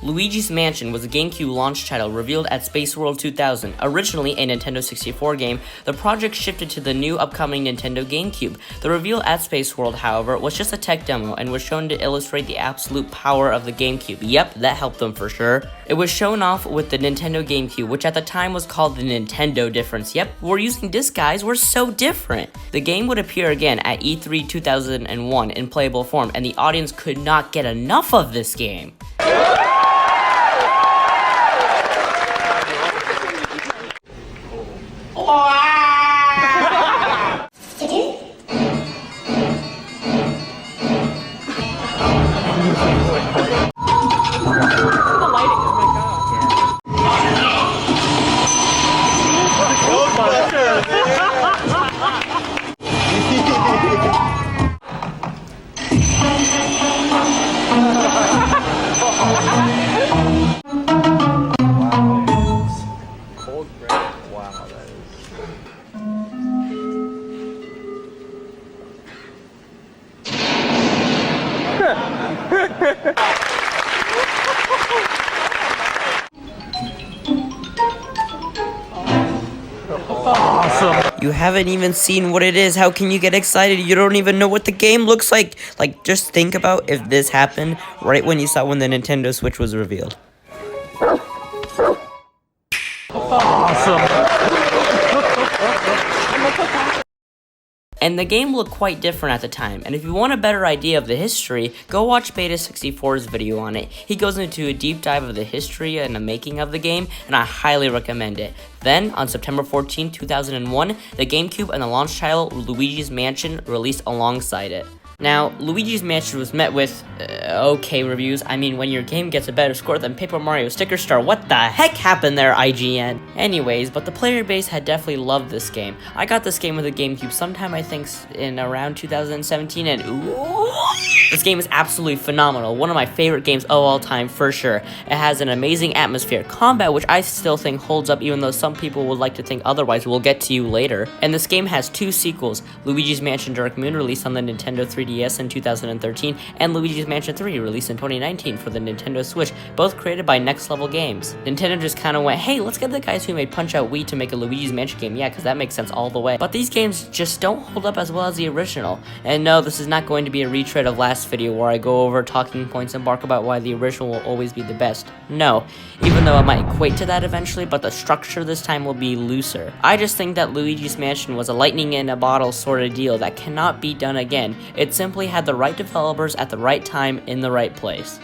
Luigi's Mansion was a GameCube launch title revealed at Space World 2000. Originally a Nintendo 64 game, the project shifted to the new upcoming Nintendo GameCube. The reveal at Space World, however, was just a tech demo and was shown to illustrate the absolute power of the GameCube. Yep, that helped them for sure. It was shown off with the Nintendo GameCube, which at the time was called the Nintendo difference. Yep, we're using disc, guys, we're so different. The game would appear again at E3 2001 in playable form, and the audience could not get enough of this game. Awesome. You haven't even seen what it is. How can you get excited? You don't even know what the game looks like. Like, just think about if this happened right when you saw when the Nintendo Switch was revealed. Awesome. And the game looked quite different at the time, and if you want a better idea of the history, go watch Beta64's video on it. He goes into a deep dive of the history and the making of the game, and I highly recommend it. Then, on September 14, 2001, the GameCube and the launch title Luigi's Mansion released alongside it. Now, Luigi's Mansion was met with, okay reviews. I mean, when your game gets a better score than Paper Mario Sticker Star, what the heck happened there, IGN? Anyways, but the player base had definitely loved this game. I got this game with a GameCube sometime, I think, in around 2017, and ooh, this game is absolutely phenomenal. One of my favorite games of all time, for sure. It has an amazing atmosphere, combat, which I still think holds up, even though some people would like to think otherwise. We'll get to you later. And this game has two sequels, Luigi's Mansion Dark Moon, released on the Nintendo 3DS in 2013, and Luigi's Mansion 3, released in 2019 for the Nintendo Switch, both created by Next Level Games. Nintendo just kinda went, hey, let's get the guys who made Punch-Out Wii to make a Luigi's Mansion game, yeah, because that makes sense all the way. But these games just don't hold up as well as the original. And no, this is not going to be a retread of last video where I go over talking points and bark about why the original will always be the best. No, even though it might equate to that eventually, but the structure this time will be looser. I just think that Luigi's Mansion was a lightning in a bottle sort of deal that cannot be done again. It simply had the right developers at the right time in the right place.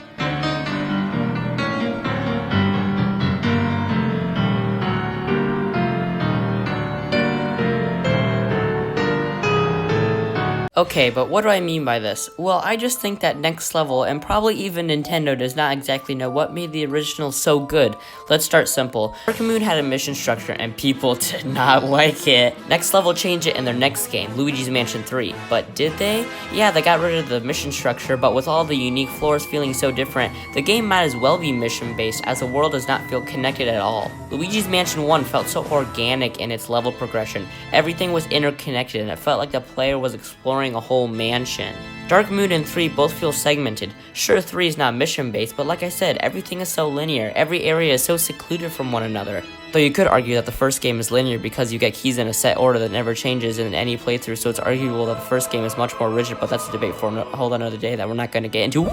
Okay, but what do I mean by this? Well, I just think that Next Level, and probably even Nintendo, does not exactly know what made the original so good. Let's start simple. Dark Moon had a mission structure, and people did not like it. Next Level changed it in their next game, Luigi's Mansion 3. But did they? Yeah, they got rid of the mission structure, but with all the unique floors feeling so different, the game might as well be mission-based, as the world does not feel connected at all. Luigi's Mansion 1 felt so organic in its level progression. Everything was interconnected, and it felt like the player was exploring a whole mansion. Dark Moon and 3 both feel segmented. Sure, 3 is not mission-based, but like I said, everything is so linear. Every area is so secluded from one another. Though you could argue that the first game is linear because you get keys in a set order that never changes in any playthrough, so it's arguable that the first game is much more rigid, but that's a debate for a whole another day that we're not going to get into.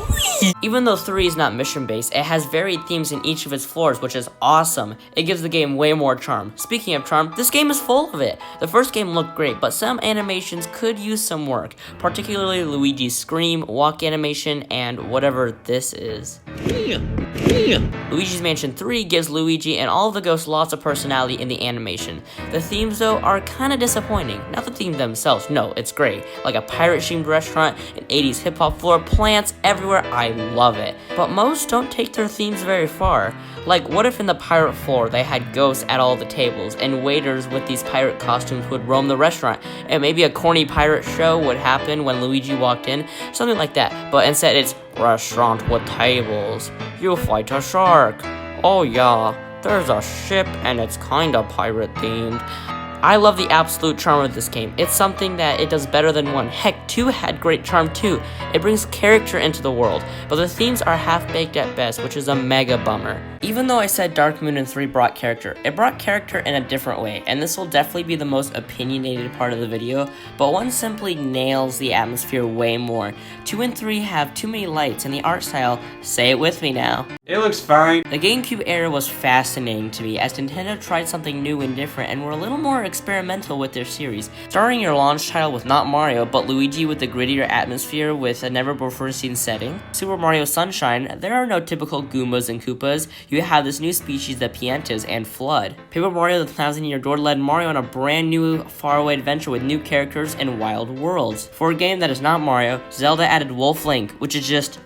Even though 3 is not mission-based, it has varied themes in each of its floors, which is awesome. It gives the game way more charm. Speaking of charm, this game is full of it. The first game looked great, but some animations could use some work, particularly Luigi's scream, walk animation, and whatever this is. Luigi's Mansion 3 gives Luigi and all of the ghosts lots of personality in the animation. The themes, though, are kinda disappointing. Not the themes themselves, no, it's great. Like a pirate-themed restaurant, an 80s hip-hop floor, plants everywhere, I love it. But most don't take their themes very far. Like, what if in the pirate floor they had ghosts at all the tables, and waiters with these pirate costumes would roam the restaurant, and maybe a corny pirate show would happen when Luigi walked in, something like that. But instead it's restaurant with tables. You fight a shark. Oh yeah, there's a ship and it's kinda pirate themed. I love the absolute charm of this game. It's something that it does better than 1. Heck, 2 had great charm too. It brings character into the world, but the themes are half-baked at best, which is a mega bummer. Even though I said Dark Moon and 3 brought character, it brought character in a different way, and this will definitely be the most opinionated part of the video, but 1 simply nails the atmosphere way more. 2 and 3 have too many lights, and the art style, say it with me now. It looks fine. The GameCube era was fascinating to me as Nintendo tried something new and different and were a little more experimental with their series. Starting your launch title with not Mario, but Luigi with the grittier atmosphere with a never-before-seen setting. Super Mario Sunshine, there are no typical Goombas and Koopas. You have this new species, the Piantas, and Flood. Paper Mario the Thousand-Year Door led Mario on a brand new, faraway adventure with new characters and wild worlds. For a game that is not Mario, Zelda added Wolf Link, which is just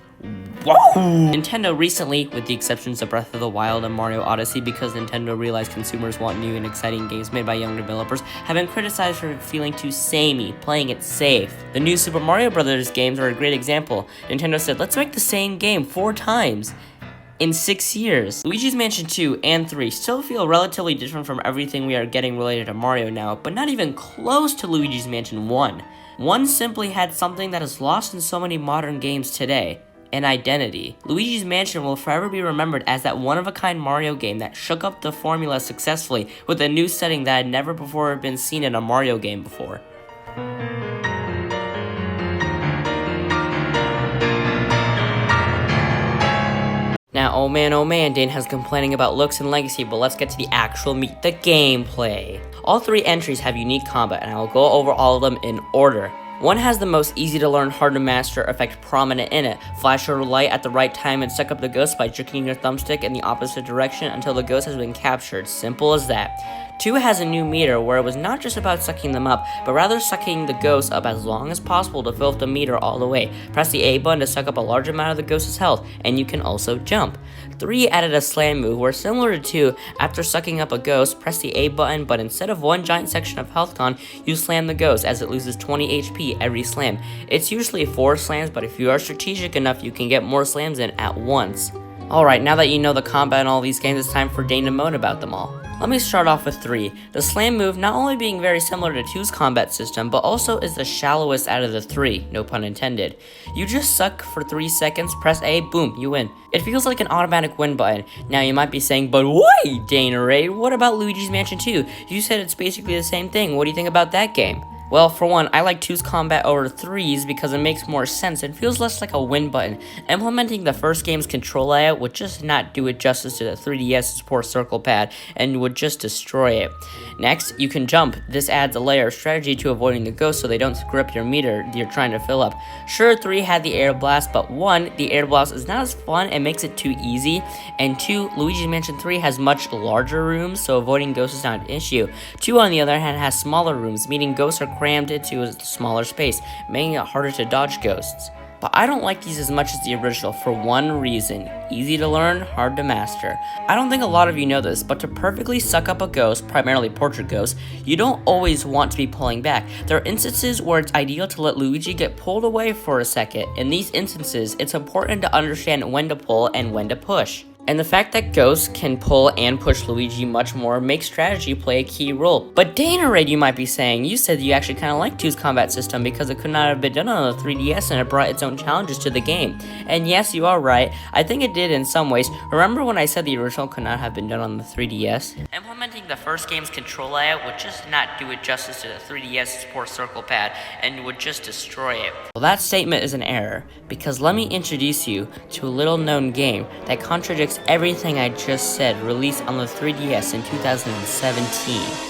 wow! Nintendo recently, with the exceptions of Breath of the Wild and Mario Odyssey because Nintendo realized consumers want new and exciting games made by young developers, have been criticized for feeling too samey, playing it safe. The new Super Mario Bros. Games are a great example. Nintendo said, let's make the same game 4 times. In 6 years. Luigi's Mansion 2 and 3 still feel relatively different from everything we are getting related to Mario now, but not even close to Luigi's Mansion 1. 1 simply had something that is lost in so many modern games today. An identity. Luigi's Mansion will forever be remembered as that one-of-a-kind Mario game that shook up the formula successfully with a new setting that had never before been seen in a Mario game before. Now, oh man, Dane has complaining about looks and legacy, but let's get to the actual meat, the gameplay. All 3 entries have unique combat, and I will go over all of them in order. 1 has the most easy to learn, hard to master effect prominent in it. Flash your light at the right time and suck up the ghost by jerking your thumbstick in the opposite direction until the ghost has been captured. Simple as that. 2 has a new meter where it was not just about sucking them up, but rather sucking the ghost up as long as possible to fill up the meter all the way. Press the A button to suck up a large amount of the ghost's health, and you can also jump. 3 added a slam move where, similar to 2, after sucking up a ghost, press the A button, but instead of one giant section of health gone, you slam the ghost as it loses 20 HP every slam. It's usually 4 slams, but if you are strategic enough, you can get more slams in at once. Alright, now that you know the combat in all these games, it's time for Dane to moan about them all. Let me start off with 3. The slam move not only being very similar to 2's combat system, but also is the shallowest out of the 3, no pun intended. You just suck for 3 seconds, press A, boom, you win. It feels like an automatic win button. Now you might be saying, but wait, Danerade, what about Luigi's Mansion 2? You said it's basically the same thing, what do you think about that game? Well, for one, I like 2's combat over 3's because it makes more sense and feels less like a win button. Implementing the first game's control layout would just not do it justice to the 3DS's poor circle pad and would just destroy it. Next, you can jump. This adds a layer of strategy to avoiding the ghosts so they don't screw up your meter you're trying to fill up. Sure, 3 had the air blast, but 1, the air blast is not as fun and makes it too easy, and 2, Luigi's Mansion 3 has much larger rooms, so avoiding ghosts is not an issue. 2, on the other hand, has smaller rooms, meaning ghosts are crammed into a smaller space, making it harder to dodge ghosts. But I don't like these as much as the original for one reason: easy to learn, hard to master. I don't think a lot of you know this, but to perfectly suck up a ghost, primarily portrait ghosts, you don't always want to be pulling back. There are instances where it's ideal to let Luigi get pulled away for a second. In these instances, it's important to understand when to pull and when to push. And the fact that ghosts can pull and push Luigi much more makes strategy play a key role. But Danerade, you might be saying, you said you actually kind of liked 2's combat system because it could not have been done on the 3DS and it brought its own challenges to the game. And yes, you are right, I think it did in some ways. Remember when I said the original could not have been done on the 3DS? Implementing the first game's control layout would just not do it justice to the 3DS's poor circle pad and would just destroy it. Well, that statement is an error, because let me introduce you to a little known game that contradicts everything I just said, released on the 3DS in 2017.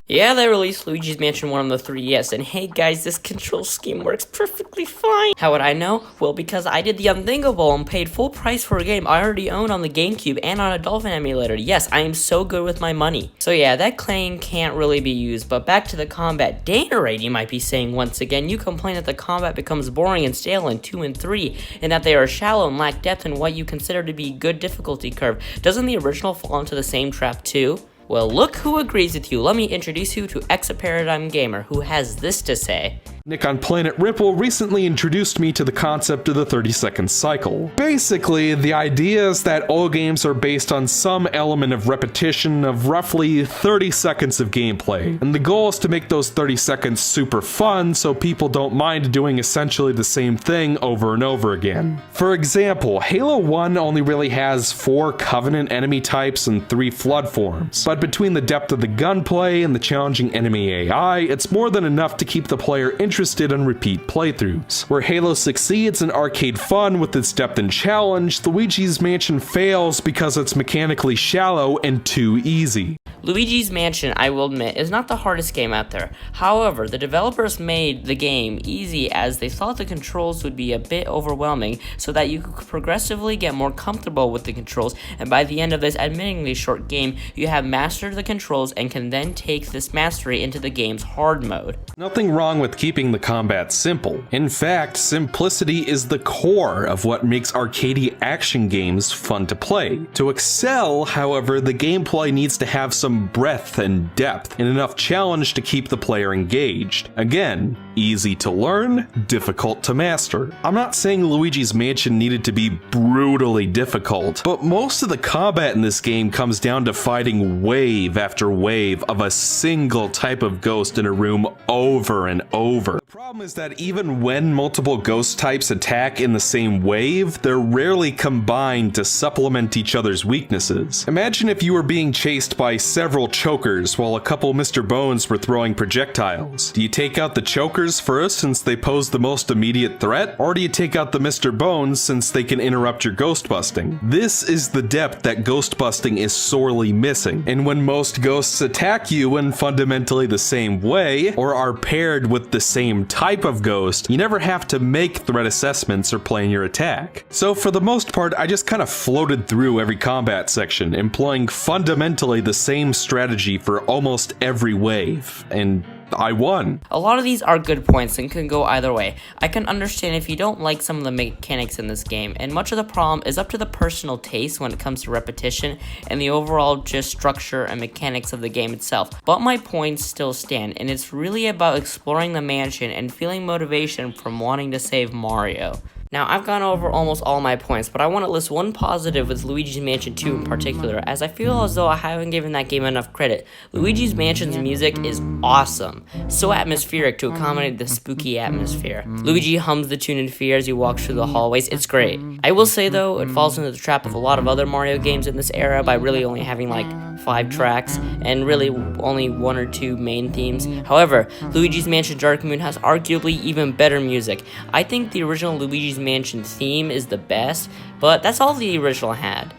Yeah, they released Luigi's Mansion 1 on the 3DS, and hey guys, this control scheme works perfectly fine. How would I know? Well, because I did the unthinkable and paid full price for a game I already owned on the GameCube and on a Dolphin emulator. Yes, I am so good with my money. So yeah, that claim can't really be used, but back to the combat. Danerade, you might be saying once again, you complain that the combat becomes boring and stale in 2 and 3, and that they are shallow and lack depth in what you consider to be good difficulty curve. Doesn't the original fall into the same trap too? Well, look who agrees with you. Let me introduce you to Exaparadigm Gamer, who has this to say. Nick on Planet Ripple recently introduced me to the concept of the 30-second cycle. Basically, the idea is that all games are based on some element of repetition of roughly 30 seconds of gameplay, and the goal is to make those 30 seconds super fun so people don't mind doing essentially the same thing over and over again. For example, Halo 1 only really has 4 Covenant enemy types and 3 Flood forms, but between the depth of the gunplay and the challenging enemy AI, it's more than enough to keep the player interested in repeat playthroughs. Where Halo succeeds in arcade fun with its depth and challenge, Luigi's Mansion fails because it's mechanically shallow and too easy. Luigi's Mansion, I will admit, is not the hardest game out there. However, the developers made the game easy as they thought the controls would be a bit overwhelming so that you could progressively get more comfortable with the controls, and by the end of this admittingly short game, you have mastered the controls and can then take this mastery into the game's hard mode. Nothing wrong with keeping the combat simple. In fact, simplicity is the core of what makes arcadey action games fun to play. To excel, however, the gameplay needs to have some breadth and depth, and enough challenge to keep the player engaged. Again, easy to learn, difficult to master. I'm not saying Luigi's Mansion needed to be brutally difficult, but most of the combat in this game comes down to fighting wave after wave of a single type of ghost in a room over and over. The problem is that even when multiple ghost types attack in the same wave, they're rarely combined to supplement each other's weaknesses. Imagine if you were being chased by several chokers while a couple Mr. Bones were throwing projectiles. Do you take out the chokers first since they pose the most immediate threat, or do you take out the Mr. Bones since they can interrupt your ghost busting? This is the depth that ghost busting is sorely missing, and when most ghosts attack you in fundamentally the same way, or are paired with the same type of ghost, you never have to make threat assessments or plan your attack. So for the most part, I just kind of floated through every combat section, employing fundamentally the same strategy for almost every wave, and I won. A lot of these are good points and can go either way. I can understand if you don't like some of the mechanics in this game, and much of the problem is up to the personal taste when it comes to repetition and the overall just structure and mechanics of the game itself. But my points still stand, and it's really about exploring the mansion and feeling motivation from wanting to save Mario. Now, I've gone over almost all my points, but I want to list one positive with Luigi's Mansion 2 in particular, as I feel as though I haven't given that game enough credit. Luigi's Mansion's music is awesome, so atmospheric to accommodate the spooky atmosphere. Luigi hums the tune in fear as he walks through the hallways. It's great. I will say though, it falls into the trap of a lot of other Mario games in this era by really only having like 5 tracks and really only 1 or 2 main themes. However, Luigi's Mansion Dark Moon has arguably even better music. I think the original Luigi's Mansion theme is the best, but that's all the original had.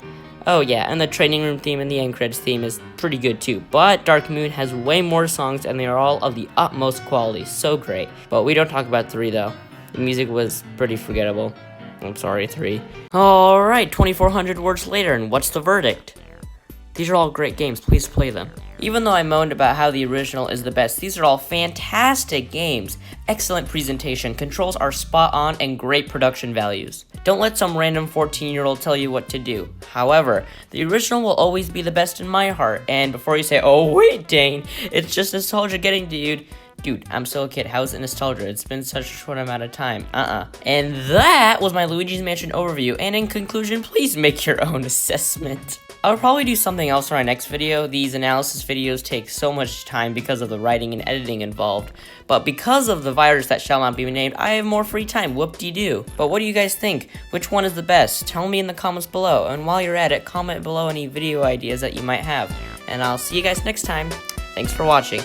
Oh yeah, and the training room theme and the end credits theme is pretty good too, but Dark Moon has way more songs and they are all of the utmost quality, so great. But we don't talk about 3 though. The music was pretty forgettable. I'm sorry, 3. Alright, 2,400 words later, and what's the verdict? These are all great games, please play them. Even though I moaned about how the original is the best, these are all fantastic games. Excellent presentation, controls are spot on, and great production values. Don't let some random 14-year-old tell you what to do. However, the original will always be the best in my heart, and before you say, oh wait Dane, it's just nostalgia getting to you, dude, I'm still a kid, how's it nostalgia? It's been such a short amount of time, And that was my Luigi's Mansion overview, and in conclusion, please make your own assessment. I'll probably do something else for my next video. These analysis videos take so much time because of the writing and editing involved. But because of the virus that shall not be named, I have more free time, whoop-de-doo. But what do you guys think? Which one is the best? Tell me in the comments below. And while you're at it, comment below any video ideas that you might have. And I'll see you guys next time. Thanks for watching.